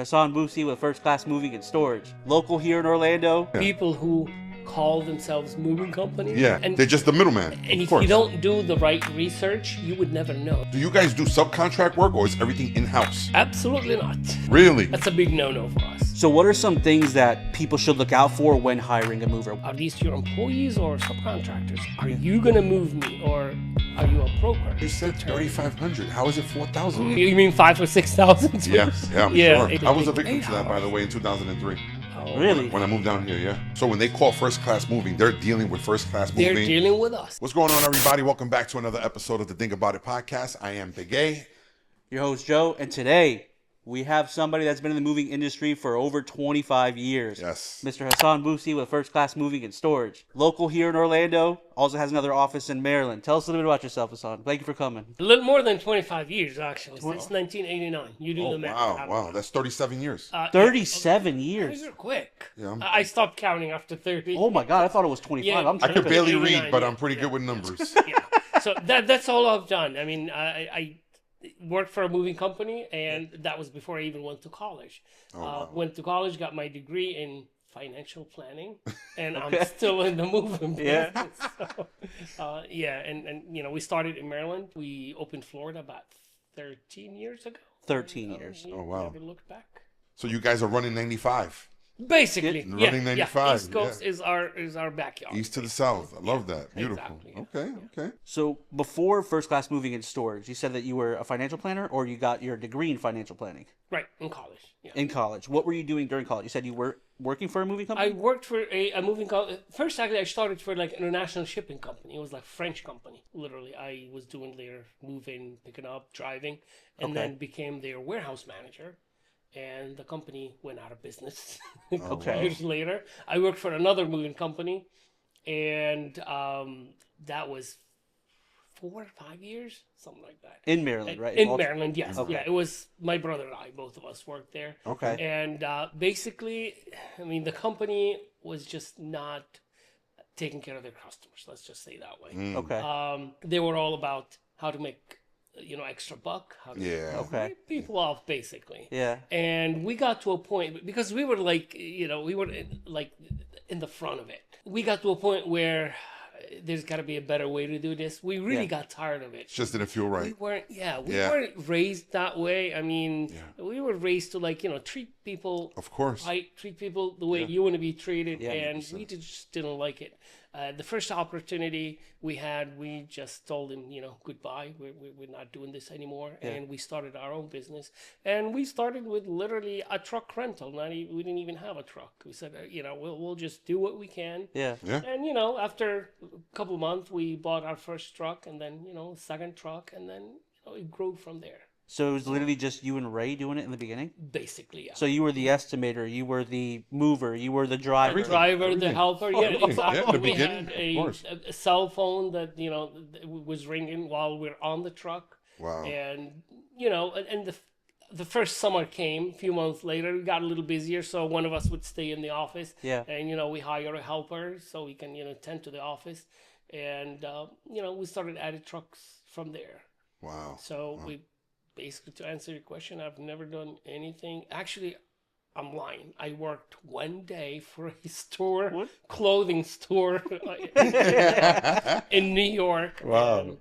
Hassan Boussi with First Class Moving and Storage. Local here in Orlando. People who call themselves moving companies. Yeah, and they're just the middleman. And of if course. you don't do the right research, you would never know. Do you guys do subcontract work or is everything in-house? Absolutely not. Really? That's a big no-no for us. So what are some things that people should look out for when hiring a mover? Are these your employees or subcontractors? Are you gonna move me or are you a broker? You said 3,500. How is it 4,000? You mean 5,000 or 6,000? Yeah, I'm sure. I was a victim Eight to that, by hours. the way, in 2003. Really? When I moved down here, yeah. So when they call First Class Moving, they're dealing with First Class They're Moving. dealing with us. What's going on, everybody? Welcome back to another episode of the Think About It podcast. I am Big A. Your host, Joe, and today we have somebody that's been in the moving industry for over 25 years. Yes. Mr. Hassan Boussi with First Class Moving and Storage. Local here in Orlando, also has another office in Maryland. Tell us a little bit about yourself, Hassan. Thank you for coming. A little more than 25 years, actually. Since 1989. You do Oh, the math. wow. That's 37 years. 37 Yeah, years. you're quick. Yeah, I stopped counting after 30. Oh my God, I thought it was 25. Yeah. I'm I could tripping. barely 89, read, but yeah. I'm pretty good with numbers. Yeah. So that's all I've done. I mean, I worked for a moving company, and that was before I even went to college. wow. Went to college, got my degree in financial planning, and I'm still in the moving Yeah. business. So, and you know, we started in Maryland. We opened Florida about 13 years ago. 13 years. Oh, wow. Never looked back. So you guys are running 95. Basically, Yeah, yeah, running 95, East Coast is our backyard. East to the south. I love that. Beautiful. exactly, yeah. Okay. So before First Class Moving and Storage, you said that you were a financial planner or you got your degree in financial planning Right, in college. Yeah. in college. What were you doing during college? You said you were working for a moving company? I worked for a moving company. First, actually, I started for like an international shipping company. It was like French company. Literally, I was doing their moving, picking up, driving, and Okay. then became their warehouse manager. And the company went out of business a couple Okay. years later. I worked for another moving company, and that was 4 or 5 years, something like that. In Maryland, right? In Baltimore? Maryland, yes. Okay. Yeah, it was my brother and I, both of us worked there. Okay. And basically, I mean, the company was just not taking care of their customers. Let's just say that way. Okay. They were all about how to make, extra buck. How to Yeah. Okay. rip people off, basically. Yeah. And we got to a point because we were like, we were in the front of it. We got to a point where there's got to be a better way to do this. We really Yeah. got tired of it. It just didn't feel We right. weren't, we Yeah. weren't raised that way. I mean, Yeah. we were raised to treat people Of course. right, treat people the way you want to be treated, Yeah, and we just didn't like it. The first opportunity we had, we just told him, goodbye. We're not doing this anymore, and we started our own business. And we started with literally a truck rental. We didn't even have a truck. We said, we'll just do what we can. Yeah. Yeah. And after a couple months, we bought our first truck, and then second truck, and then it grew from there. So it was literally just you and Ray doing it in the beginning? Basically, yeah. So you were the estimator, you were the mover, you were the driver. Everything. Driver, the Everything. helper, Oh, yeah, everything. exactly. Yeah, in the We beginning, had of course. a cell phone that was ringing while we're on the truck, Wow. and and the first summer came. A few months later, we got a little busier, so one of us would stay in the office. Yeah. And we hire a helper so we can tend to the office, and we started adding trucks from there. Wow. So we basically, to answer your question, I've never done anything. Actually, I'm lying. I worked one day for a store, clothing store in New York. Wow. and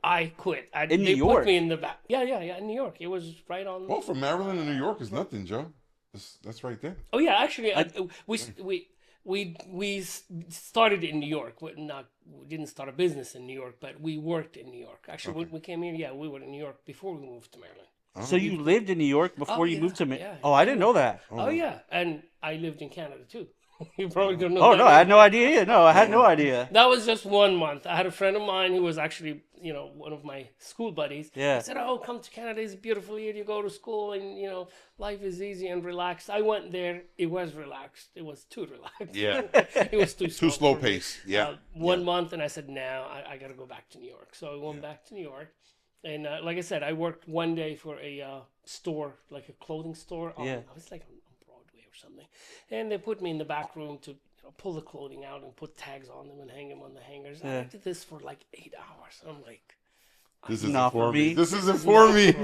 I quit. In they New put York? me in the back. Yeah, in New York. It was right on. Well, from Maryland to New York is nothing, Joe. That's right there. Oh yeah, actually, we started in New York. We didn't start a business in New York, but we worked in New York. Actually, when we came here, we were in New York before we moved to Maryland. So you lived in New York before you yeah, moved to yeah. Oh, I didn't know that. Oh yeah, and I lived in Canada too. You probably don't know. Oh, that no, I had no idea. No, I had no idea. That was just 1 month. I had a friend of mine who was actually, one of my school buddies. Yeah. I said, "Oh, come to Canada. It's beautiful here. You go to school and, life is easy and relaxed." I went there. It was relaxed. It was too relaxed. Yeah. It was too slow. Too slow for me. pace. Yeah. 1 month, and I said, "No, I got to go back to New York." So I went back to New York. And like I said, I worked one day for a store, like a clothing store. Yeah. I was like on Broadway or something. And they put me in the back room to pull the clothing out and put tags on them and hang them on the hangers. Yeah. I did this for like 8 hours. I'm like, This isn't Not for for me. me. This isn't for me.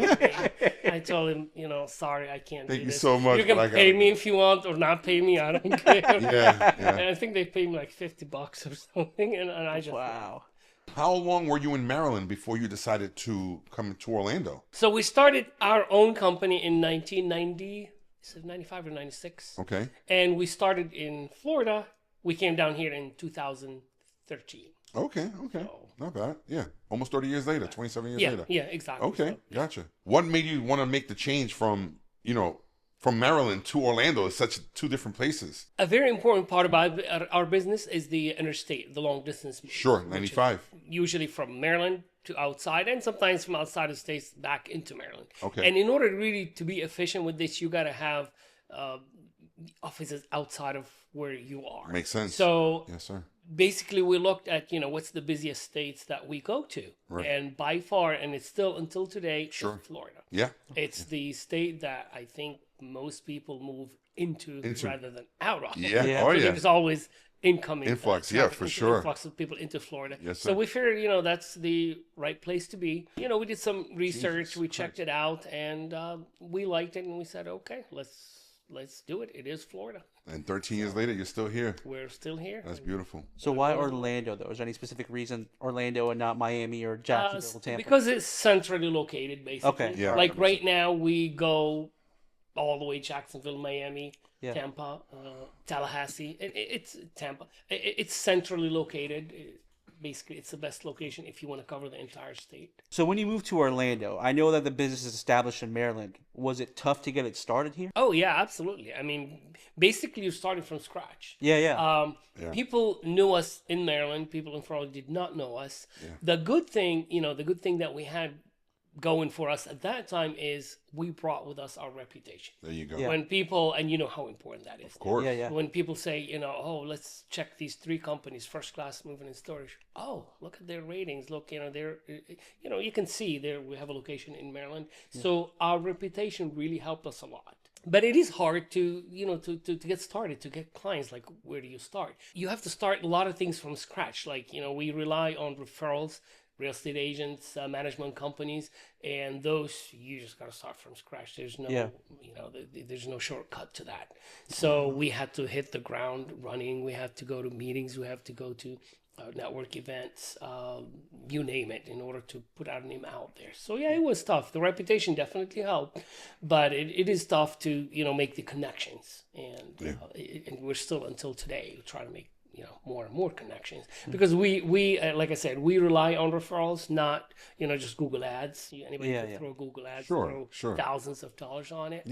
I told him, sorry, I can't Thank do you this. so much, You can but I pay gotta me go. if you want or not pay me. I don't care. Yeah, And yeah. I think they paid me like $50 or something, and I just Wow. How long were you in Maryland before you decided to come to Orlando? So we started our own company in 1990. Is it 95 or 96? Okay. And we started in Florida. We came down here in 2013. Okay. So- Not bad. Yeah. Almost 30 years later, 27 years Yeah, later. yeah, exactly. Okay. So, Gotcha. What made you want to make the change from Maryland to Orlando? It's such two different places. a very important part about our business is the interstate, the long distance. Sure. which is 95. Usually from Maryland to outside, and sometimes from outside of states back into Maryland. Okay. And in order really to be efficient with this, you got to have offices outside of where you are. Makes sense. So Yes, sir. basically, we looked at what's the busiest states that we go to, Right. and by far, and it's still until today, Sure. it's Florida. Yeah. It's the state that I think most people move into rather than out of. Yeah. Yeah. Oh, So yeah. there's always incoming Influx, yeah, traffic, for sure. influx of people into Florida. Yes, so sir. we figured, that's the right place to be. We did some research, Jesus we checked it out, and we liked it, and we said, okay, let's do it. It is Florida. And 13 years later, you're still here. We're still here. That's beautiful. So why Orlando though? Is there any specific reason Orlando and not Miami or Jacksonville, Tampa? Because it's centrally located, basically. Okay. Yeah. Like right now, we go all the way Jacksonville, Miami, Yeah. Tampa, Tallahassee. It's Tampa. It's centrally located. Basically, it's the best location if you want to cover the entire state. So when you moved to Orlando, I know that the business is established in Maryland. Was it tough to get it started here? Oh yeah, absolutely. I mean, basically, you're starting from scratch. Yeah. People knew us in Maryland. People in Florida did not know us. The good thing that we had going for us at that time is we brought with us our reputation. There you go. Yeah. When people, and you know how important that is. Of course. Yeah. When people say, oh, let's check these 3 companies, First Class Moving and Storage. Oh, look at their ratings. Look, they're, you can see there we have a location in Maryland. So our reputation really helped us a lot. But it is hard to get started, to get clients. Like, where do you start? You have to start a lot of things from scratch. Like, we rely on referrals, real estate agents, management companies, and those you just got to start from scratch. There's no, there's no shortcut to that. So we had to hit the ground running. We had to go to meetings. We have to go to network events, you name it, in order to put our name out there. So yeah, it was tough. The reputation definitely helped, but it is tough to make the connections, and and we're still until today trying to make more and more connections, because we like I said, we rely on referrals, not just Google ads. Anybody can throw Google ads, throw thousands of dollars on it.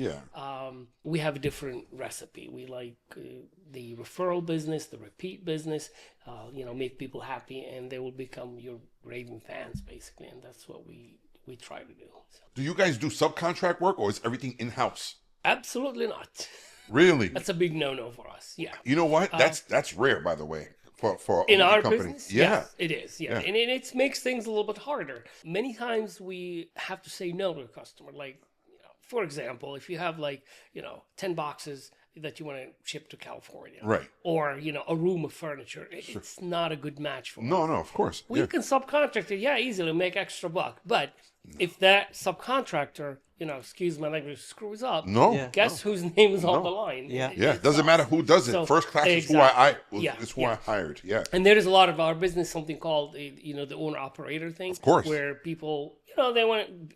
We have a different recipe. We like the referral business, the repeat business. Make people happy, and they will become your raving fans, basically, and that's what we try to do. So. Do you guys do subcontract work, or is everything in-house? Absolutely not. Really? That's a big no-no for us. Yeah. You know what? That's rare, by the way, for in a our company. business. Yeah. Yes, it is. Yeah, and it makes things a little bit harder. Many times we have to say no to a customer. Like, for example, if you have 10 boxes that you want to ship to California, Right. or a room of furniture, it's not a good match for us. No, of course. We can subcontract it, easily make extra buck. But if that subcontractor, excuse my language, screws up, guess whose name is on the line? Yeah. It doesn't matter who does it. So, First class is exactly. who I hired. Yeah. And there is a lot of our business, something called the owner operator thing, of course, where people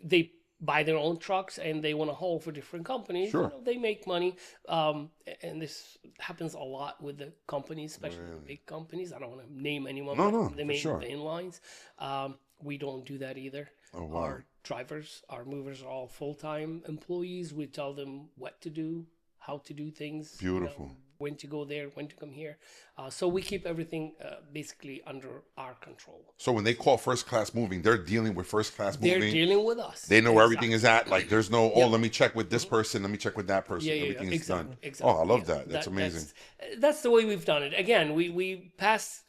they buy their own trucks and they want to haul for different companies. Sure. They make money, and this happens a lot with the companies, especially the big companies. I don't want to name anyone. No, they for make sure. the inlines. We don't do that either. Oh, wow. Our drivers, our movers are all full-time employees. We tell them what to do, how to do things. Beautiful. When to go there, when to come here. So we keep everything basically under our control. So when they call first class moving, they're dealing with first class moving. They're dealing with us. They know where everything is at. Like, there's no, let me check with this person. Let me check with that person. Everything is done. Exactly. Oh, I love that. That's amazing. That's the way we've done it. Again, we pass...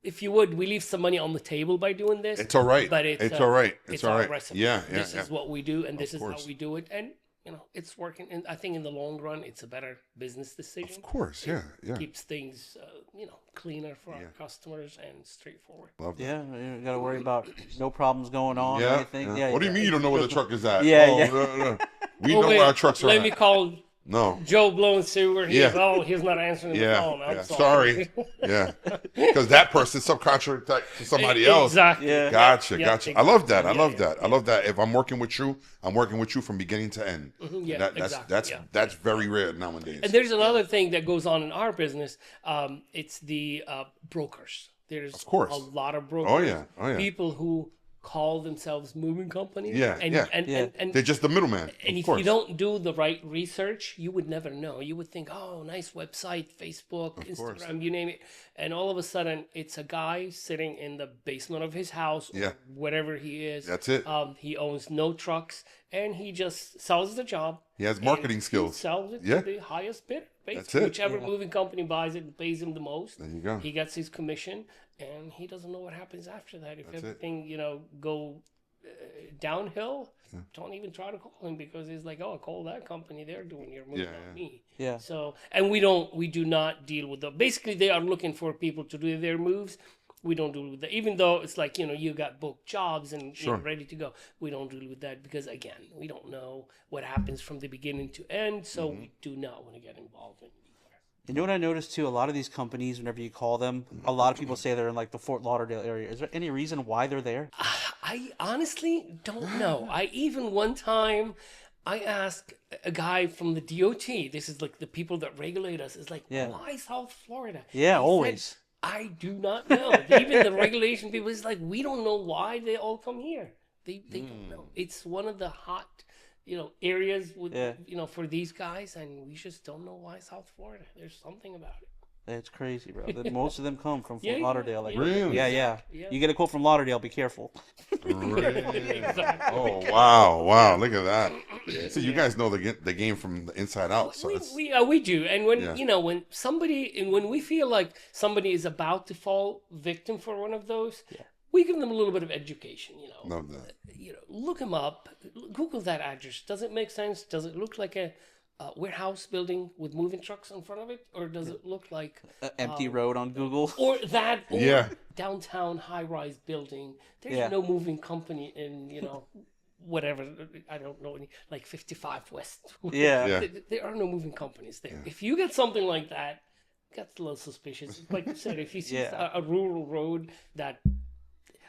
if you would, we leave some money on the table by doing this. It's all right. But it's all right. It's all our right. recipe. Yeah. This is what we do, and this is how we do it. And it's working. And I think in the long run, it's a better business decision. Of course, yeah, yeah. Keeps things, cleaner for our Yeah. customers and straightforward. Love that. Yeah, you got to worry about no problems going on or Yeah, anything. yeah. What do you mean you don't know where the truck is at? Yeah, oh, yeah. No. We Oh, know wait, where our trucks are let at. me call No. Joe Blow and see where he Yeah. is. Oh, he's not answering the Yeah, phone. I'm yeah. sorry. Yeah. Because that person subcontracted that to somebody else. Exactly. Yeah. Gotcha, Yeah, gotcha. exactly. I love that. I Yeah, love yeah, that. I yeah. love that. If I'm working with you, I'm working with you from beginning to end. Yeah, That's exactly, yeah. that's very rare nowadays. And there's another thing that goes on in our business. It's the brokers. There's Of course. a lot of brokers. Oh, yeah. Oh, yeah. People who call themselves moving companies. Yeah, and, yeah. And, Yeah. and They're just the middleman. And of if course. you don't do the right research, you would never know. You would think, oh, nice website, Facebook, Of Instagram, course. you name it. And all of a sudden, it's a guy sitting in the basement of his house, Yeah. or whatever he is. That's it. He owns no trucks, and he just sells the job. He has and marketing he skills. sells it Yeah. to the highest bidder. That's it. Whichever moving company buys it and pays him the most, There you go. he gets his commission, and he doesn't know what happens after that. If That's it. everything, go downhill, don't even try to call him, because he's like, oh, call that company, they're doing your move, Yeah, not yeah. me. Yeah. So, and we do not deal with them. Basically, they are looking for people to do their moves. We don't deal with that, even though it's like, you got booked jobs and ready to go. We don't deal with that because, again, we don't know what happens from the beginning to end. So we do not want to get involved in. You know what I noticed too? A lot of these companies, whenever you call them, a lot of people say they're in like the Fort Lauderdale area. Is there any reason why they're there? I honestly don't know. I even one time I asked a guy from the DOT. This is like the people that regulate us. It's like, Yeah. why South Florida? Yeah, He always. said, I do not know. Even the regulation people is like, we don't know why they all come here. They don't know. It's one of the hot, areas with Yeah. for these guys, and we just don't know why South Florida. There's something about it. It's crazy, bro. Most of them come from Yeah, Fort yeah, Lauderdale. Like, Really? Yeah. Yeah. You get a quote from Lauderdale, be careful. Exactly. Oh wow! Look at that. So you guys know the game from the inside out. So it's We do, and when Yeah. when we feel like somebody is about to fall victim for one of those, we give them a little bit of education. love that. Look them up, Google that address. Does it make sense? Does it look like a warehouse building with moving trucks in front of it, or does it look like Empty road on Google. or Yeah. downtown high-rise building? There's Yeah. no moving company in whatever, I don't know, like 55 West. Yeah. Yeah. There are no moving companies there. If you get something like that, that's a little suspicious. Like you said, if you see Yeah. a rural road that,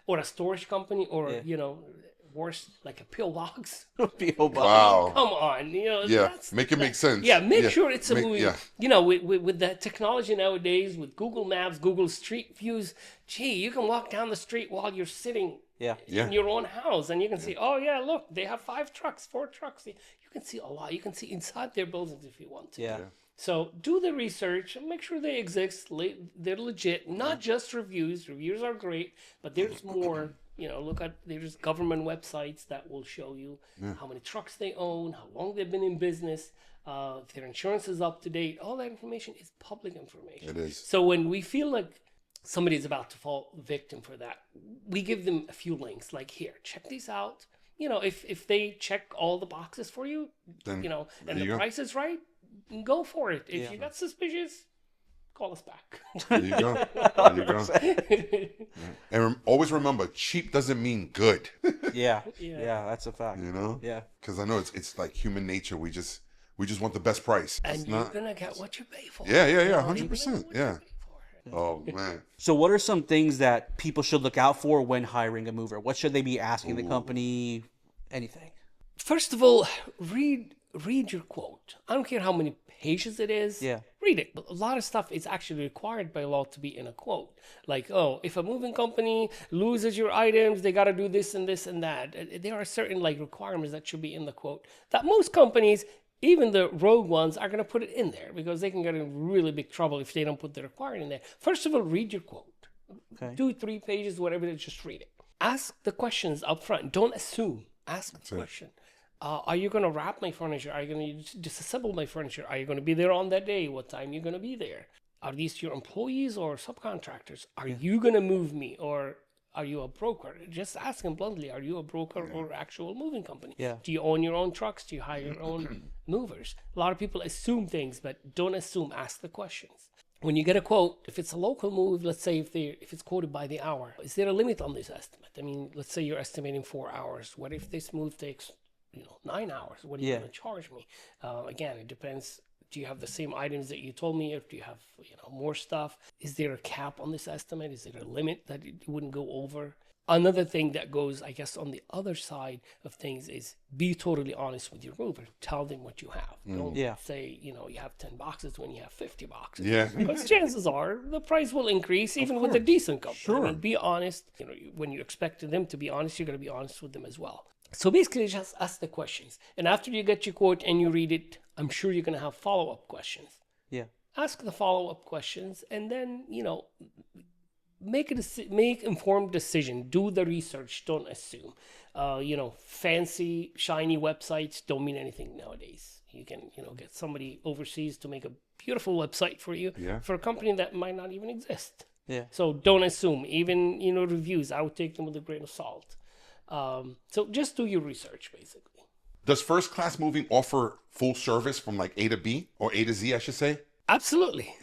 or a storage company, or Yeah. worse, like a pill box. P.O. box. Wow. Come on, Yeah. that's- Make it make sense. yeah, make sure it's a movie. Yeah. With the technology nowadays, with Google Maps, Google Street Views, gee, you can walk down the street while you're sitting Yeah. Yeah. in your own house, and you can see, oh yeah, look, they have 5 trucks, 4 trucks. You can see a lot. You can see inside their buildings if you want to. Yeah. So do the research and make sure they exist. They're legit, not just reviews. Reviews are great, but there's more. There's government websites that will show you how many trucks they own, how long they've been in business, if their insurance is up to date. All that information is public information. It is. So when we feel like somebody's about to fall victim for that, we give them a few links. Like, here, check these out. If they check all the boxes for you, Then and there the you go. price is right, go for it. If Yeah. you got suspicious, call us back. There you go. There you go. And always remember, cheap doesn't mean good. Yeah. Yeah. Yeah. That's a fact. You know? Yeah. Because I know it's like human nature. We just want the best price. And It's you're not. gonna get what you pay for. Yeah, yeah, yeah, You're gonna 100%, get what you yeah. pay for. Oh man. So, what are some things that people should look out for when hiring a mover? What should they be asking the company? Anything? First of all, read your quote. I don't care how many pages it is. Yeah. Read it. But a lot of stuff is actually required by law to be in a quote. Like, oh, if a moving company loses your items, they got to do this and this and that. There are certain requirements that should be in the quote that most companies, even the rogue ones, are going to put it in there because they can get in really big trouble if they don't put the requirement in there. First of all, read your quote. Okay. 2-3 pages, whatever it is, just read it. Ask the questions up front. Don't assume. Ask the question. Are you going to wrap my furniture? Are you going to disassemble my furniture? Are you going to be there on that day? What time are you going to be there? Are these your employees or subcontractors? Are you going to move me? Or Are you a broker? Just ask them bluntly, are you a broker or actual moving company? Yeah. Do you own your own trucks? Do you hire your own movers? A lot of people assume things, but don't assume, ask the questions. When you get a quote, if it's a local move, let's say if it's quoted by the hour, is there a limit on this estimate? I mean, let's say you're estimating 4 hours. What if this move takes 9 hours? What are you Yeah. going to charge me? Again, it depends. Do you have the same items that you told me, or do you have more stuff? Is there a cap on this estimate? Is there a limit that it wouldn't go over? Another thing that goes, I guess, on the other side of things is be totally honest with your mover. Tell them what you have. Don't Yeah. say, you have 10 boxes when you have 50 boxes. Yeah. Because chances are the price will increase even with a decent company. Sure. I mean, be honest. When you expect them to be honest, you're going to be honest with them as well. So basically, just ask the questions. And after you get your quote and you read it, I'm sure you're going to have follow-up questions. Yeah. Ask the follow-up questions, and then, make informed decision. Do the research. Don't assume. Fancy, shiny websites don't mean anything nowadays. You can, get somebody overseas to make a beautiful website for you for a company that might not even exist. Yeah. So don't assume. Even, reviews, I would take them with a grain of salt. So just do your research, basically. Does first class moving offer full service from like A to B, or A to Z, I should say? Absolutely.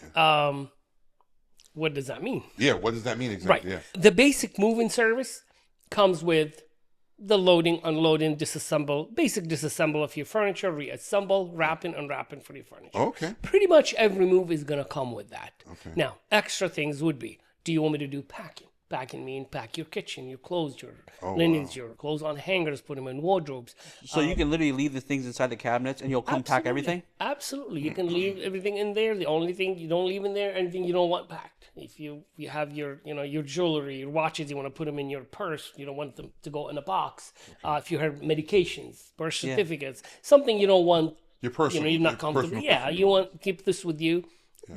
What does that mean? Yeah, what does that mean exactly? Right. The basic moving service comes with the loading, unloading, basic disassemble of your furniture, reassemble, wrapping, unwrapping for your furniture. Yeah. Okay. Pretty much every move is going to come with that. Okay. Now, extra things would be, do you want me to do packing? Packing mean pack your kitchen, your clothes, your linens, your clothes on hangers, put them in wardrobes. So you can literally leave the things inside the cabinets and you'll come pack everything? Absolutely. You can leave everything in there. The only thing you don't leave in there, anything you don't want packed. If you have your your jewelry, your watches, you want to put them in your purse. You don't want them to go in a box. If you have medications, birth certificates, something you don't want, Your personal. you're not your comfortable. personal Yeah, stuff. you want to keep this with you.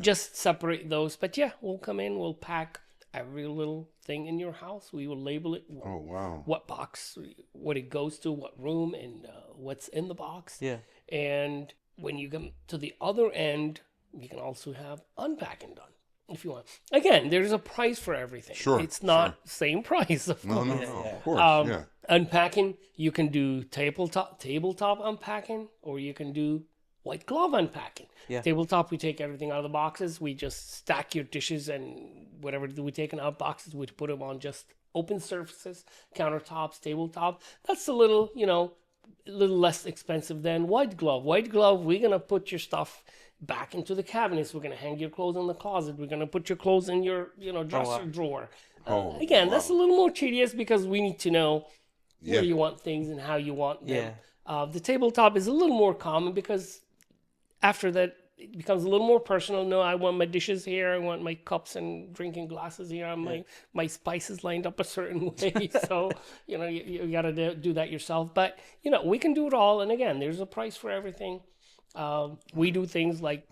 Just separate those. But yeah, we'll come in, we'll pack every little thing in your house. We will label it. Oh, wow. What box, what it goes to, what room, and what's in the box. Yeah. And when you come to the other end, you can also have unpacking done if you want. Again, there's a price for everything. Sure, It's not same price, of No, course. no, no. Of course, yeah. Unpacking, you can do tabletop unpacking, or you can do white glove unpacking. Yeah. Tabletop, we take everything out of the boxes. We just stack your dishes and whatever we take out of boxes, we put them on just open surfaces, countertops, tabletop. That's a little, a little less expensive than white glove. White glove, we're going to put your stuff back into the cabinets. We're going to hang your clothes in the closet. We're going to put your clothes in your, dresser drawer. Again, that's a little more tedious because we need to know where you want things and how you want them. The tabletop is a little more common because after that, it becomes a little more personal. No, I want my dishes here. I want my cups and drinking glasses here. My spices lined up a certain way. So, you got to do that yourself. But, we can do it all. And again, there's a price for everything. We do things like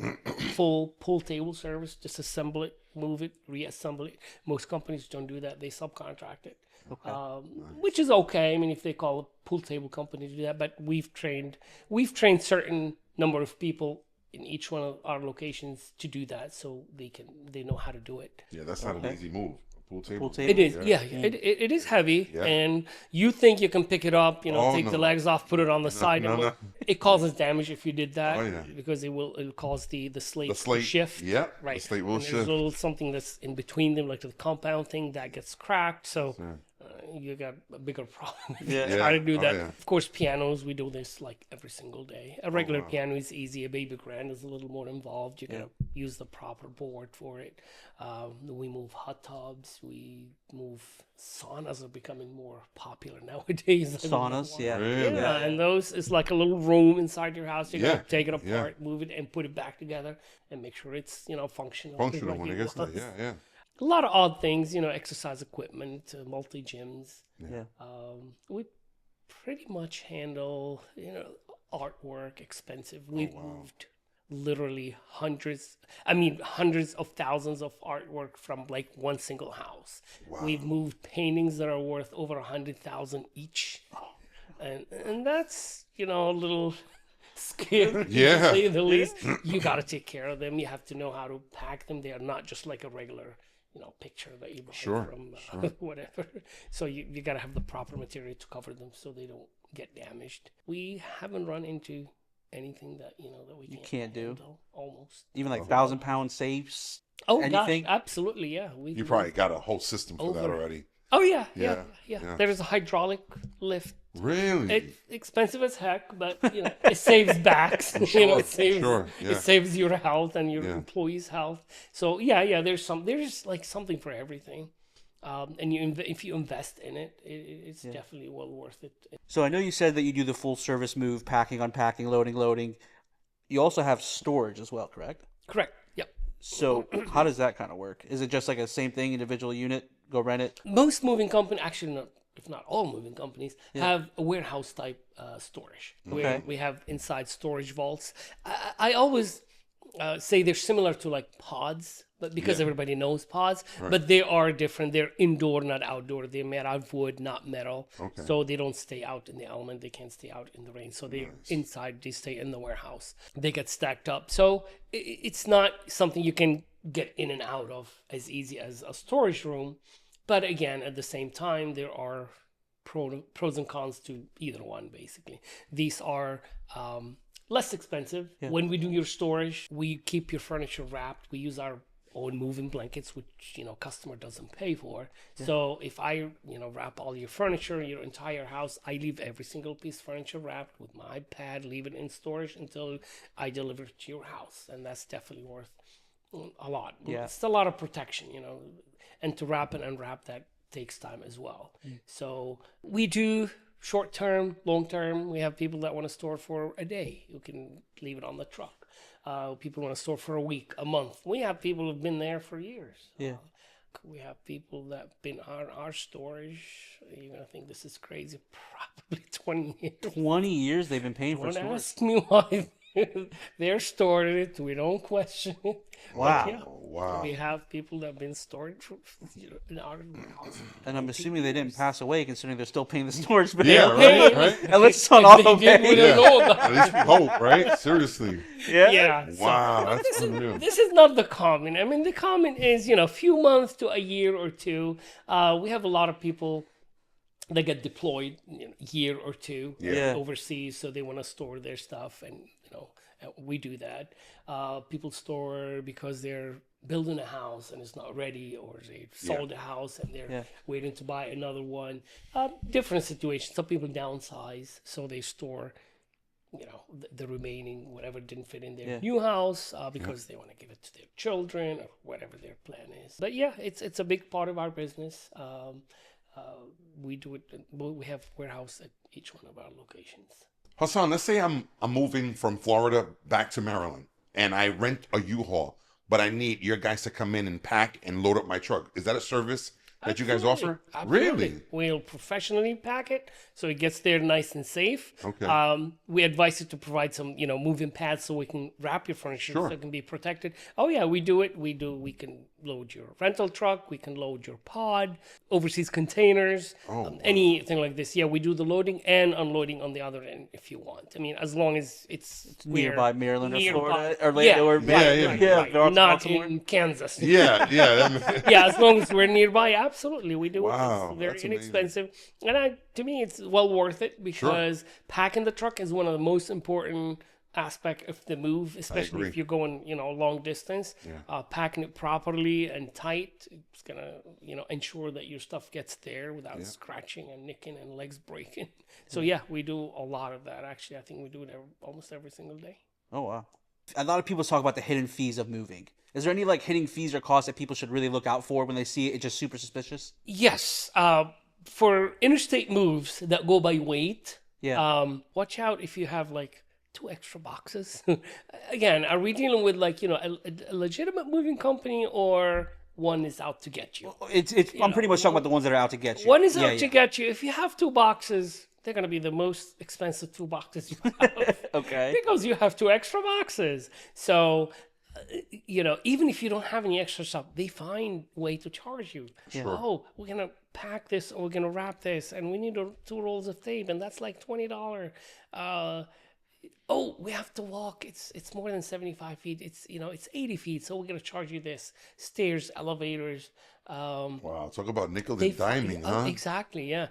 full pool table service, just assemble it, move it, reassemble it. Most companies don't do that. They subcontract it. Okay. Which is okay. I mean, if they call a pool table company to do that, but we've trained certain number of people in each one of our locations to do that, so they know how to do it. Yeah, that's not an easy move. A pool table. Pool table. It is, it is heavy, and you think you can pick it up, take the legs off, put it on the side. no. It causes damage if you did that, Oh, yeah. because it'll cause the slate The slate to shift. Yeah, Right. The slate will And there's shift. a little something that's in between them, like the compound thing that gets cracked. So you got a bigger problem if Yeah. you try to do Oh, that. yeah. Of course, pianos, we do this like every single day. A regular piano is easy. A baby grand is a little more involved. You gotta use the proper board for it. We move hot tubs. We move saunas are becoming more popular nowadays. I don't know Saunas, why. yeah. Really? Yeah, and those is like a little room inside your house. You Yeah, gotta take it apart, yeah. move it, and put it back together, and make sure it's functional. Functional like when it it gets there. was. Yeah. A lot of odd things, exercise equipment, multi gyms. Yeah. We pretty much handle artwork, expensive. We've moved literally hundreds of thousands of artwork from like one single house. We've moved paintings that are worth over 100,000 each, and that's a little scary, Yeah. to say the least. You got to take care of them. You have to know how to pack them. They are not just like a regular picture that you buy Sure, from sure. whatever. So you got to have the proper material to cover them so they don't get damaged. We haven't run into anything that that we can't do. handle, almost. Even like Oh. 1,000-pound safes. Oh anything? gosh, absolutely, yeah. You probably got a whole system for that Over. already. Oh yeah. Yeah. There's a hydraulic lift. Really? It's expensive as heck, but it saves backs. It saves sure, yeah. it saves your health and your Yeah. employees' health. So yeah. There's like something for everything, and if you invest in it, it's definitely well worth it. So I know you said that you do the full service move, packing, unpacking, loading. You also have storage as well, correct? Correct. Yep. So how does that kind of work? Is it just like a same thing, individual unit, go rent it? Most moving companies, actually, not, if not all moving companies, have a warehouse type storage where we have inside storage vaults. I always say they're similar to like pods, but because everybody knows pods, but they are different. They're indoor, not outdoor. They're made out of wood, not metal. Okay. So they don't stay out in the element. They can't stay out in the rain. So they're inside. They stay in the warehouse. They get stacked up. So it's not something you can get in and out of as easy as a storage room. But again, at the same time, there are pros and cons to either one, basically. These are less expensive. When we do your storage, we keep your furniture wrapped. We use our own moving blankets, which customer doesn't pay for. So if I wrap all your furniture, your entire house, I leave every single piece of furniture wrapped with my pad, leave it in storage until I deliver it to your house, and that's definitely worth a lot. It's a lot of protection, and to wrap and unwrap that takes time as well. So we do short term, long term. We have people that want to store for a day. You can leave it on the truck. People want to store for a week, a month. We have people who've been there for years. Yeah. We have people that have been on our storage. You're gonna think this is crazy. Probably 20 years. 20 years they've been paying for Don't storage. ask me why they're storing it. We don't question it. Wow. But yeah, Wow. we have people that have been stored for, in our house. And I'm assuming they didn't pass away, considering they're still paying the storage bill. Yeah, right? Unless it's on If they auto did, we pay. don't know about At least we hope, right? Seriously. Yeah. Wow, but that's unreal. this is not the common. I mean, the common is a few months to a year or two. We have a lot of people that get deployed year or two overseas, so they want to store their stuff, and we do that. People store because they're building a house and it's not ready, or they sold a house and they're waiting to buy another one. Different situations. Some people downsize, so they store the remaining whatever didn't fit in their new house because they want to give it to their children or whatever their plan is. But yeah, it's a big part of our business. We do it. We have warehouse at each one of our locations. Hassan, let's say I'm moving from Florida back to Maryland and I rent a U-Haul, but I need your guys to come in and pack and load up my truck. Is that a service that you guys offer? Absolutely. Really? We'll professionally pack it so it gets there nice and safe. Okay. We advise you to provide some, moving pads so we can wrap your furniture so it can be protected. Oh yeah, we do it. We can load your rental truck. We can load your pod, overseas containers, anything like this. Yeah, we do the loading and unloading on the other end if you want. I mean, as long as it's Nearby Maryland or nearby. Florida or Orlando or Right. Baltimore. Not in Kansas. Yeah. Yeah, as long as we're nearby, absolutely, we do Wow, it. It's very that's amazing. inexpensive, and to me, it's well worth it because packing the truck is one of the most important aspect of the move, especially if you're going, long distance. Packing it properly and tight, it's gonna, ensure that your stuff gets there without scratching and nicking and legs breaking. So yeah, we do a lot of that. Actually, I think we do it almost every single day. Oh, wow. A lot of people talk about the hidden fees of moving. Is there any hidden fees or costs that people should really look out for when they see it? It's just super suspicious? Yes. For interstate moves that go by weight, watch out if you have 2 extra boxes. Again, are we dealing with a legitimate moving company, or one is out to get you? I'm pretty much talking about the ones that are out to get you. One is out to get you. If you have 2 boxes, they're going to be the most expensive 2 boxes you have. Okay. Because you have 2 extra boxes. So, even if you don't have any extra stuff, they find a way to charge you. Sure. Oh, we're going to pack this, or we're going to wrap this, and we need 2 rolls of tape, and that's $20. oh, we have to walk. It's more than 75 feet. It's 80 feet. So we're gonna charge you this. Stairs, elevators. Wow, talk about nickel They and diming, huh? Exactly, yeah.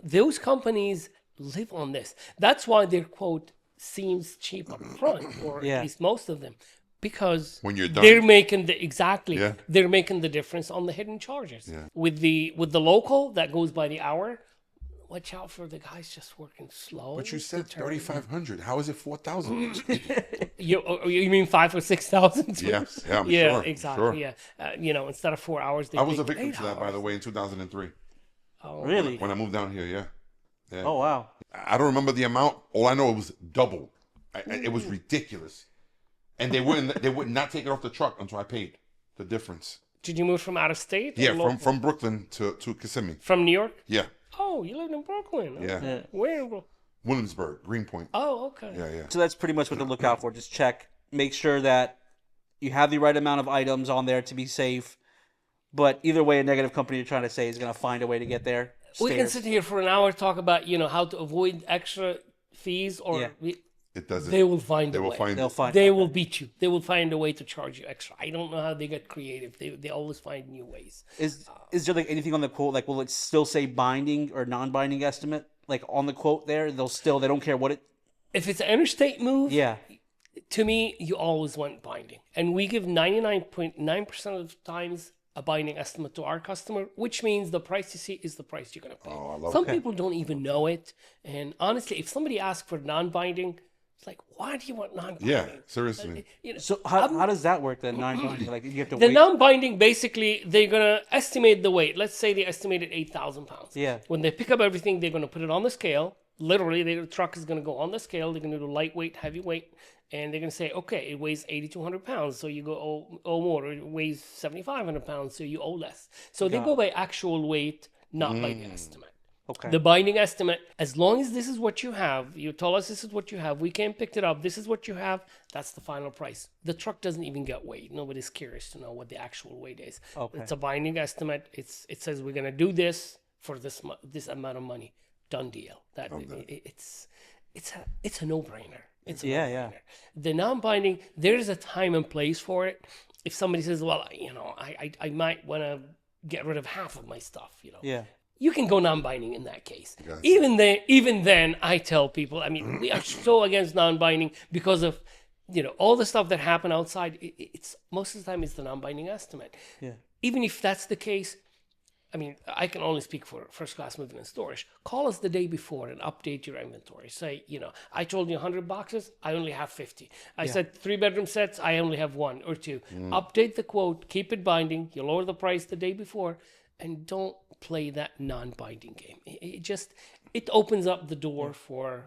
Those companies live on this. That's why their quote seems cheap up front, or Yeah. at least most of them, because When you're done. they're making Yeah. they're making the difference on the hidden charges. Yeah. With the local that goes by the hour, watch out for the guys just working slow. But you said to turn. 3,500. How is it 4,000? You mean 5,000 or 6,000? Yes, yeah, I'm yeah, sure, exactly. sure. Yeah, instead of 4 hours, they I was take a victim 8 to that, by the hours. way, in 2003 Really? when I moved down here. Yeah. Oh wow. I don't remember the amount. All I know it was double. It was ridiculous, and they would not take it off the truck until I paid the difference. Did you move from out of state? or Yeah, local? from Brooklyn to Kissimmee. From New York? Yeah, Oh, you lived in Brooklyn. yeah. Yeah. Where in Brooklyn? Williamsburg, Greenpoint. Oh, okay. Yeah, yeah. So that's pretty much what to look out for. Just check, make sure that you have the right amount of items on there to be safe. But either way, a negative company you're trying to say is going to find a way to get there. We can Stairs. sit here for an hour talk about how to avoid extra fees, or Yeah. It doesn't. they will find They a will way. find. They'll find. They will beat you. They will find a way to charge you extra. I don't know how they get creative. They always find new ways. Is there like anything on the quote? Like, will it still say binding or non-binding estimate? Like on the quote there, they don't care what it. If it's an interstate move, Yeah. to me, you always want binding. And we give 99.9% of the times a binding estimate to our customer, which means the price you see is the price you're going to pay. Oh, I love Some that. people don't even know it. And honestly, if somebody asks for non-binding, it's like, why do you want non-binding? Yeah, seriously. So how does that work then? Non-binding, like you have to The wait. non-binding, basically, they're going to estimate the weight. Let's say they estimated 8,000 pounds. Yeah. When they pick up everything, they're going to put it on the scale. Literally, the truck is going to go on the scale. They're going to do lightweight, heavyweight. And they're going to say, okay, it weighs 8,200 pounds. So you go, owe more. Or it weighs 7,500 pounds. So you owe less. So they go by actual weight, not by the estimate. Okay. The binding estimate, as long as this is what you have, you tell us this is what you have, we came picked it up, this is what you have, that's the final price. The truck doesn't even get weighed. Nobody's curious to know what the actual weight is. Okay. It's a binding estimate. It says we're going to do this for this amount of money. Done deal. It's a no-brainer. It's a Yeah, no-brainer. yeah. The non-binding, there's a time and place for it. If somebody says, well, I might want to get rid of half of my stuff, Yeah. you can go non-binding in that case. Gotcha. Even then, I tell people, I mean, we are so against non-binding because of, all the stuff that happened outside. It's most of the time it's the non-binding estimate. Yeah. Even if that's the case, I mean, I can only speak for first class moving and storage. Call us the day before and update your inventory. Say, I told you 100 boxes, I only have 50. I said 3-bedroom sets, I only have 1 or 2. Update the quote, keep it binding. You lower the price the day before, and don't play that non-binding game. It opens up the door for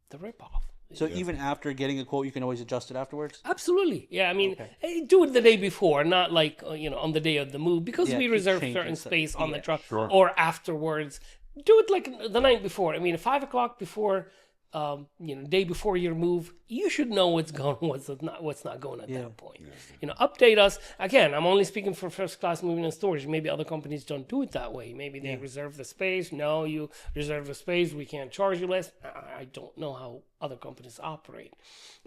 the ripoff. So even after getting a quote, you can always adjust it afterwards. Absolutely. Yeah, I mean, do it the day before, not like, on the day of the move, because Yeah, we keep reserve changing certain stuff. space on the truck Sure. or afterwards. Do it like the night before. I mean, 5 o'clock before, day before your move, you should know what's going, what's not going at that point. Update us. Again, I'm only speaking for first class moving and storage. Maybe other companies don't do it that way. Maybe they reserve the space. No, you reserve the space. We can't charge you less. I don't know how other companies operate.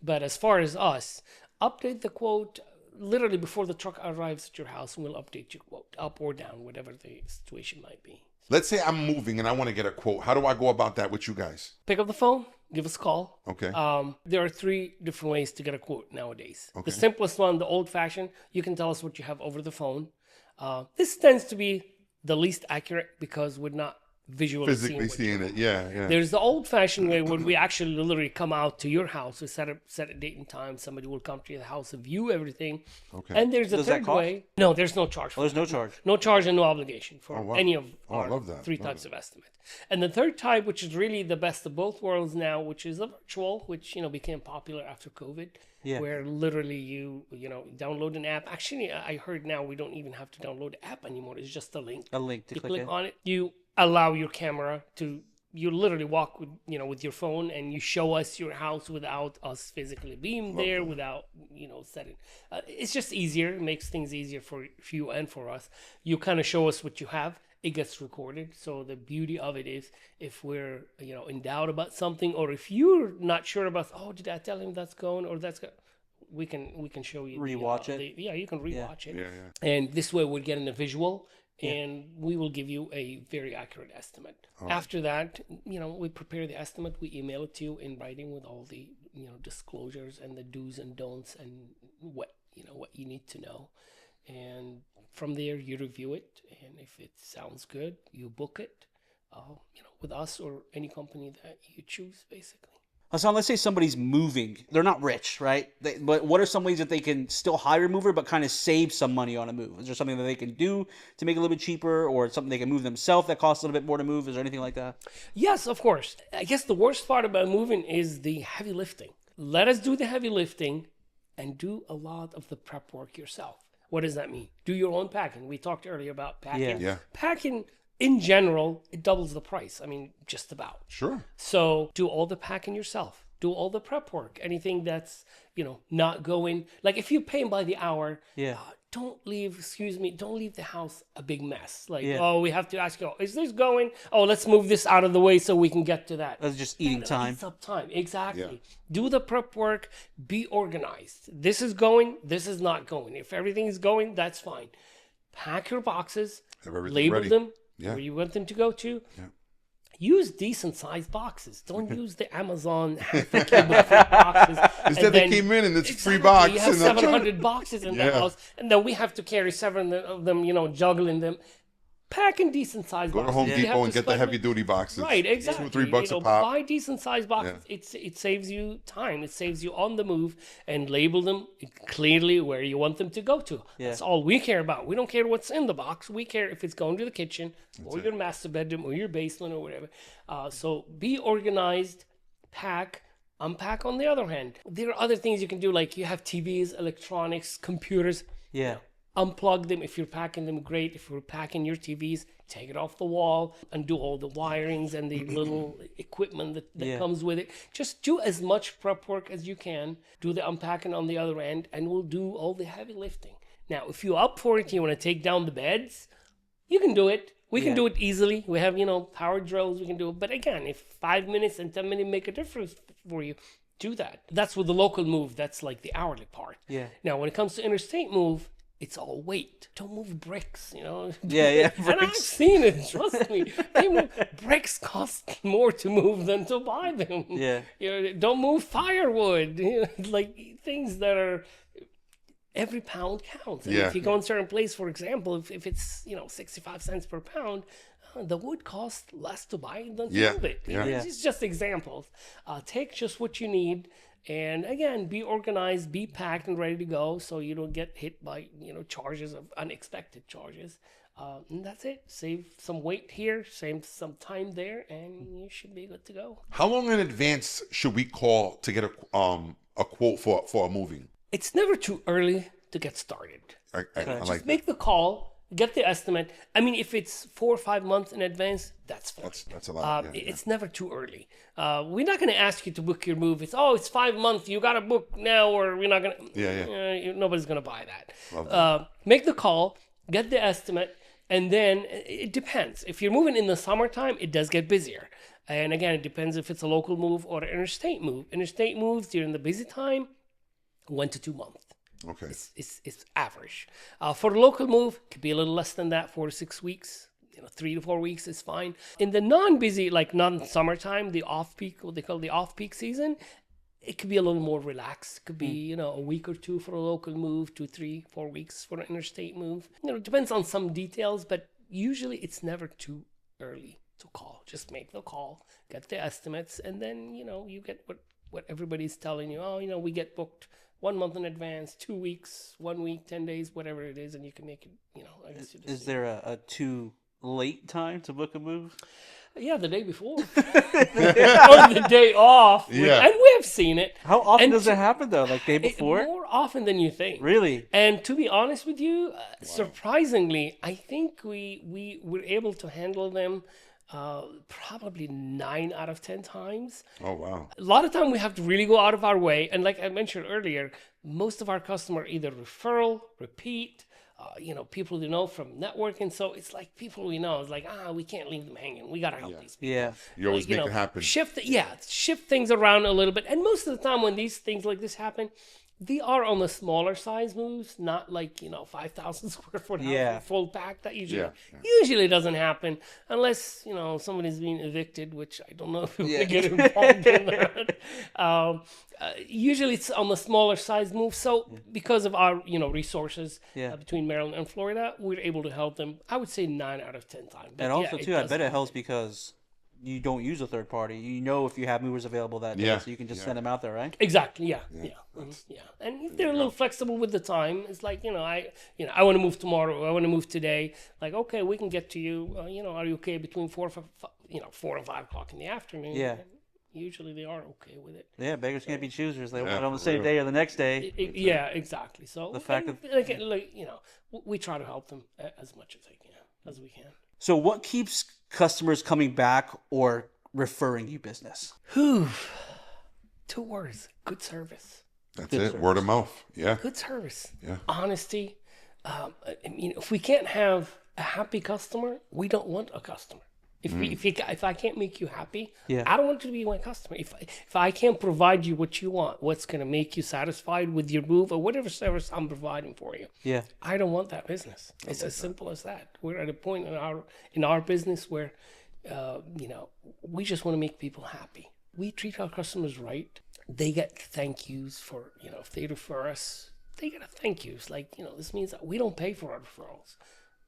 But as far as us, update the quote literally before the truck arrives at your house, and we'll update your quote up or down, whatever the situation might be. Let's say I'm moving and I want to get a quote. How do I go about that with you guys? Pick up the phone, give us a call. Okay. There are 3 different ways to get a quote nowadays. Okay. The simplest one, the old fashioned, you can tell us what you have over the phone. This tends to be the least accurate because we're not visually Physically seeing it. Yeah, yeah. There's the old-fashioned way where we actually literally come out to your house. We set a date and time. Somebody will come to your house and view everything. Okay. And there's a Does that third cost? way. No, there's no charge for Well, there's that. no charge. No charge and no obligation for wow. any of Oh, I our love that. 3 Love types of estimate. And the third type, which is really the best of both worlds now, which is the virtual, which became popular after COVID, Yeah. where literally you download an app. Actually, I heard now we don't even have to download the app anymore. It's just a link. A link to You click click in. on it. You allow your camera to. You literally walk with your phone and you show us your house without us physically being there, without setting. It's just easier. It makes things easier for you and for us. You kind of show us what you have. it gets recorded. So the beauty of it is, if we're in doubt about something, or if you're not sure about, oh, did I tell him that's going or that's going, we can show you Rewatch it. You can rewatch it. Yeah. And this way we're getting a visual, and we will give you a very accurate estimate. After that, we prepare the estimate, we email it to you in writing with all the disclosures and the do's and don'ts and what you need to know. And from there you review it, and if it sounds good, you book it with us or any company that you choose, basically. Hassan, let's say somebody's moving. They're not rich, right? But what are some ways that they can still hire a mover but kind of save some money on a move? Is there something that they can do to make it a little bit cheaper, or something they can move themselves that costs a little bit more to move? Is there anything like that? Yes, of course. I guess the worst part about moving is the heavy lifting. Let us do the heavy lifting and do a lot of the prep work yourself. What does that mean? Do your own packing. We talked earlier about packing. Yeah. Packing, in general, it doubles the price. I mean, just about. Sure. So do all the packing yourself. Do all the prep work. Anything that's, not going, like if you pay by the hour, don't leave the house a big mess. Like, we have to ask you, is this going? Oh, let's move this out of the way so we can get to that. That's just eating time. Eats up time. Exactly. Yeah. Do the prep work. Be organized. This is going. This is not going. If everything is going, that's fine. Pack your boxes. Have everything Label ready. them Yeah. where you want them to go to. Yeah. Use decent sized boxes. Don't use the Amazon half a cubic foot boxes. Instead, they came in and it's free Exactly. box. You have and that's 700 boxes in the house, and then we have to carry 7 of them, juggling them. Pack in decent sized Go to boxes. Home You have Depot to and get the spend- heavy duty boxes. Right, exactly. $2 or $3 a pop. Buy decent sized boxes. It saves you time. It saves you on the move, and label them clearly where you want them to go to. That's all we care about. We don't care what's in the box. We care if it's going to the kitchen or your master bedroom or your basement or whatever. So be organized, pack, unpack on the other hand. There are other things you can do, like you have TVs, electronics, computers. Yeah. Unplug them. If you're packing them, great. If you're packing your TVs, take it off the wall and do all the wirings and the little equipment that comes with it. Just do as much prep work as you can. Do the unpacking on the other end, and we'll do all the heavy lifting. Now, if you're up for it, you want to take down the beds, you can do it. We can do it easily. We have, power drills. We can do it. But again, if 5 minutes and 10 minutes make a difference for you, do that. That's with the local move. That's like the hourly part. Yeah. Now, when it comes to interstate move, it's all weight. Don't move bricks, Yeah, And I've bricks. seen it. Trust me. Bricks cost more to move than to buy them. Yeah. Don't move firewood. Like things that are. Every pound counts. And if you go in a certain place, for example, if it's 65 cents per pound, the wood costs less to buy than to move it. It's just examples. Take just what you need. And again, be organized, be packed and ready to go, so you don't get hit by charges of unexpected charges. And that's it. Save some weight here, save some time there, and you should be good to go. How long in advance should we call to get a quote for a moving? It's never too early to get started. I Just like make the call, get the estimate. I mean, if it's 4 or 5 months in advance, that's fine. that's a lot. It's never too early. We're not going to ask you to book your move. It's 5 months. You got to book now, or we're not going to. Nobody's going to buy that. Make the call, get the estimate, and then it depends. If you're moving in the summertime, it does get busier. And again, it depends if it's a local move or an interstate move. Interstate moves during the busy time, 1 to 2 months. Okay. It's average. For the local move, it could be a little less than that, 4 to 6 weeks. 3 to 4 weeks is fine. In the non-busy, like non-summertime, the off-peak, what they call the off-peak season, it could be a little more relaxed. It could be, a week or two for a local move, 2, 3, 4 weeks for an interstate move. It depends on some details, but usually it's never too early to call. Just make the call, get the estimates, and then, you get what everybody's telling you. We get booked 1 month in advance, 2 weeks, 1 week, 10 days, whatever it is, and you can make it, I guess you just Is there a too late time to book a move? Yeah, the day before. Or the day off. Yeah. And we have seen it. How often And does it happen, though? Like day before? More often than you think. Really? And to be honest with you, surprisingly, I think we were able to handle them probably 9 out of 10 times. Oh, wow. A lot of time we have to really go out of our way. And like I mentioned earlier, most of our customers either referral, repeat, people you know from networking. So it's like people we know. It's like, we can't leave them hanging. We got to help these people. Yeah. You always make it happen. Shift things around a little bit. And most of the time when these things like this happen, they are on the smaller size moves, not like 5,000 square foot house Yeah. with full pack. That usually doesn't happen unless somebody's being evicted, which I don't know if we get involved in that. Usually it's on the smaller size move. So because of our resources between Maryland and Florida, we're able to help them. I would say 9 out of 10 times. But And also too, I bet it happen. helps because you don't use a third party. You know if you have movers available that day, so you can just send them out there, right? Exactly. Yeah. And if they're a little flexible with the time, it's like I want to move tomorrow. I want to move today. Like, okay, we can get to you. Are you okay between 4 and 5 o'clock in the afternoon? Yeah. And usually they are okay with it. Yeah, beggars can't be choosers. They want it on the same day or the next day. Yeah, exactly. So The fact we try to help them as much as we can. So what keeps customers coming back or referring you business? 2 words: good service. That's Good it. service. Word of mouth. Yeah. Good service. Yeah. Honesty. If we can't have a happy customer, we don't want a customer. If I can't make you happy, I don't want you to be my customer. If I can't provide you what you want, what's going to make you satisfied with your move or whatever service I'm providing for you, I don't want that business. It's as simple as that. We're at a point in our business where, we just want to make people happy. We treat our customers right. They get thank yous for if they refer us, they get a thank yous. Like this means that we don't pay for our referrals.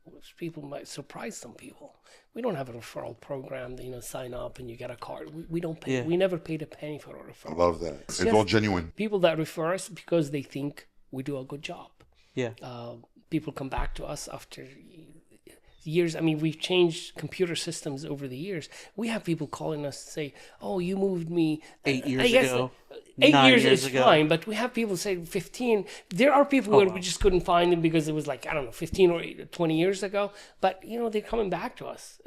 Which people might surprise some people. We don't have a referral program that sign up and you get a card. We don't pay. We never paid a penny for a referral. I love that. It's all genuine. People that refer us because they think we do a good job. Yeah. People come back to us after years. I mean, we've changed computer systems over the years. We have people calling us to say, "Oh, you moved me 8 years I guess ago. 8 9 years years is ago. fine, but we have people say 15. There are people where we just couldn't find them because it was like, I don't know, 15 or 20 years ago. But, they're coming back to us.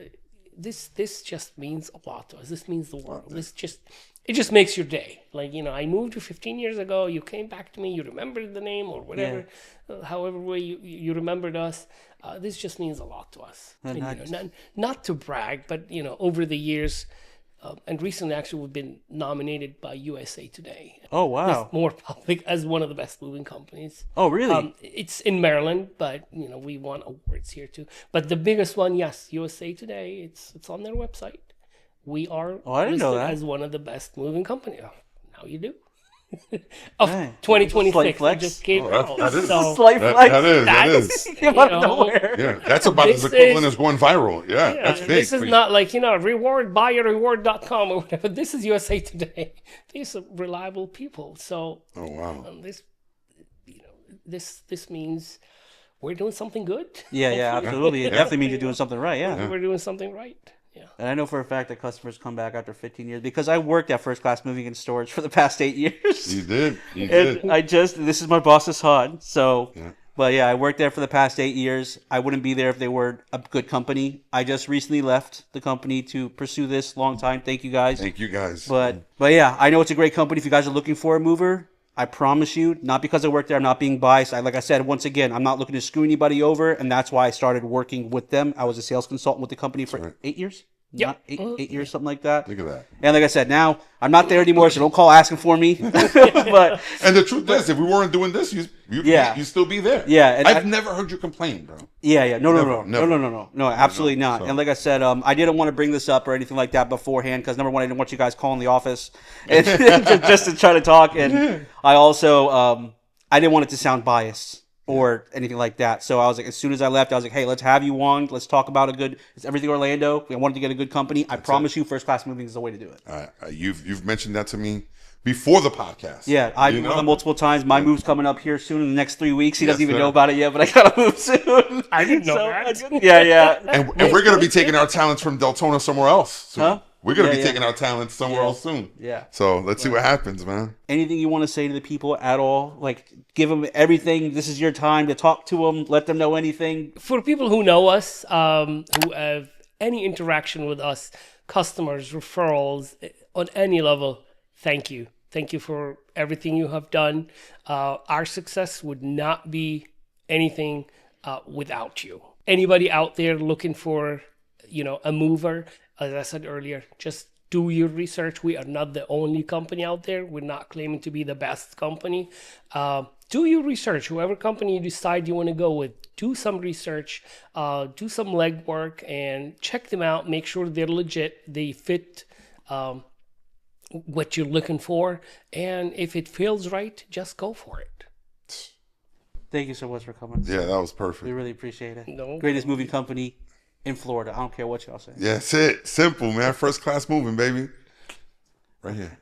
This just means a lot to us. This means the world. It just makes your day. Like, I moved you 15 years ago. You came back to me. You remembered the name or whatever. However way you remembered us. This just means a lot to us. And, not to brag, but, over the years... and recently, actually, we've been nominated by USA Today. Oh, wow. It's more public as one of the best moving companies. Oh, really? It's in Maryland, but we won awards here too. But the biggest one, yes, USA Today. It's on their website. We are I didn't know listed that. as one of the best moving companies. Oh, now you do. Of Dang. 2026, Slight I flex. just came out. that is- So Slight flex. That is. Came out of nowhere. Yeah, that's about as This equivalent is- as going viral. Yeah, Yeah, that's big. this is not like, buyareward.com or whatever. This is USA Today. These are reliable people. So Oh, wow. this means we're doing something good. Yeah, absolutely. It definitely means you're doing something right, yeah. We're doing something right. Yeah. And I know for a fact that customers come back after 15 years because I worked at First Class Moving and Storage for the past 8 years. You did. You did. And this is my boss's HUD. So, but yeah, I worked there for the past 8 years. I wouldn't be there if they were a good company. I just recently left the company to pursue this long time. Thank you guys. Thank you, guys. But yeah, I know it's a great company. If you guys are looking for a mover, I promise you, not because I work there, I'm not being biased. Like I said, once again, I'm not looking to screw anybody over, and that's why I started working with them. I was a sales consultant with the company for 8 years. Yep. Not eight years, something like that. Look at that. And like I said, now I'm not there anymore, so don't call asking for me. But And the truth is, if we weren't doing this, you'd still be there. Yeah, and I've never heard you complain, bro. yeah, Never. no, absolutely not. So- And like I said, I didn't want to bring this up or anything like that beforehand because number one, I didn't want you guys calling the office and just to try to talk, and I also I didn't want it to sound biased or anything like that. So I was like, as soon as I left, I was like, hey, let's have you on. Let's talk about it's everything Orlando. We wanted to get a good company. I promise you, First Class Moving is the way to do it. You've mentioned that to me before the podcast. Yeah, I've moved on multiple times. My move's coming up here soon in the next 3 weeks. He doesn't even know about it yet, but I gotta move soon. I didn't know that. Yeah. And we're gonna be taking our talents from Deltona somewhere else. soon. Huh? We're gonna be Yeah. taking our talents somewhere else soon. Yeah. So let's see what happens, man. Anything you want to say to the people at all? Like, give them everything. This is your time to talk to them. Let them know anything. For people who know us, who have any interaction with us, customers, referrals, on any level, thank you. Thank you for everything you have done. Our success would not be anything without you. Anybody out there looking for, a mover, as I said earlier, just do your research. We are not the only company out there. We're not claiming to be the best company. Do your research. Whoever company you decide you want to go with, do some research, do some legwork, and check them out. Make sure they're legit. They fit what you're looking for. And if it feels right, just go for it. Thank you so much for coming. Yeah, that was perfect. We really appreciate it. No Greatest moving company in Florida. I don't care what y'all say. Yeah, that's it. Simple, man. First class moving, baby. Right here.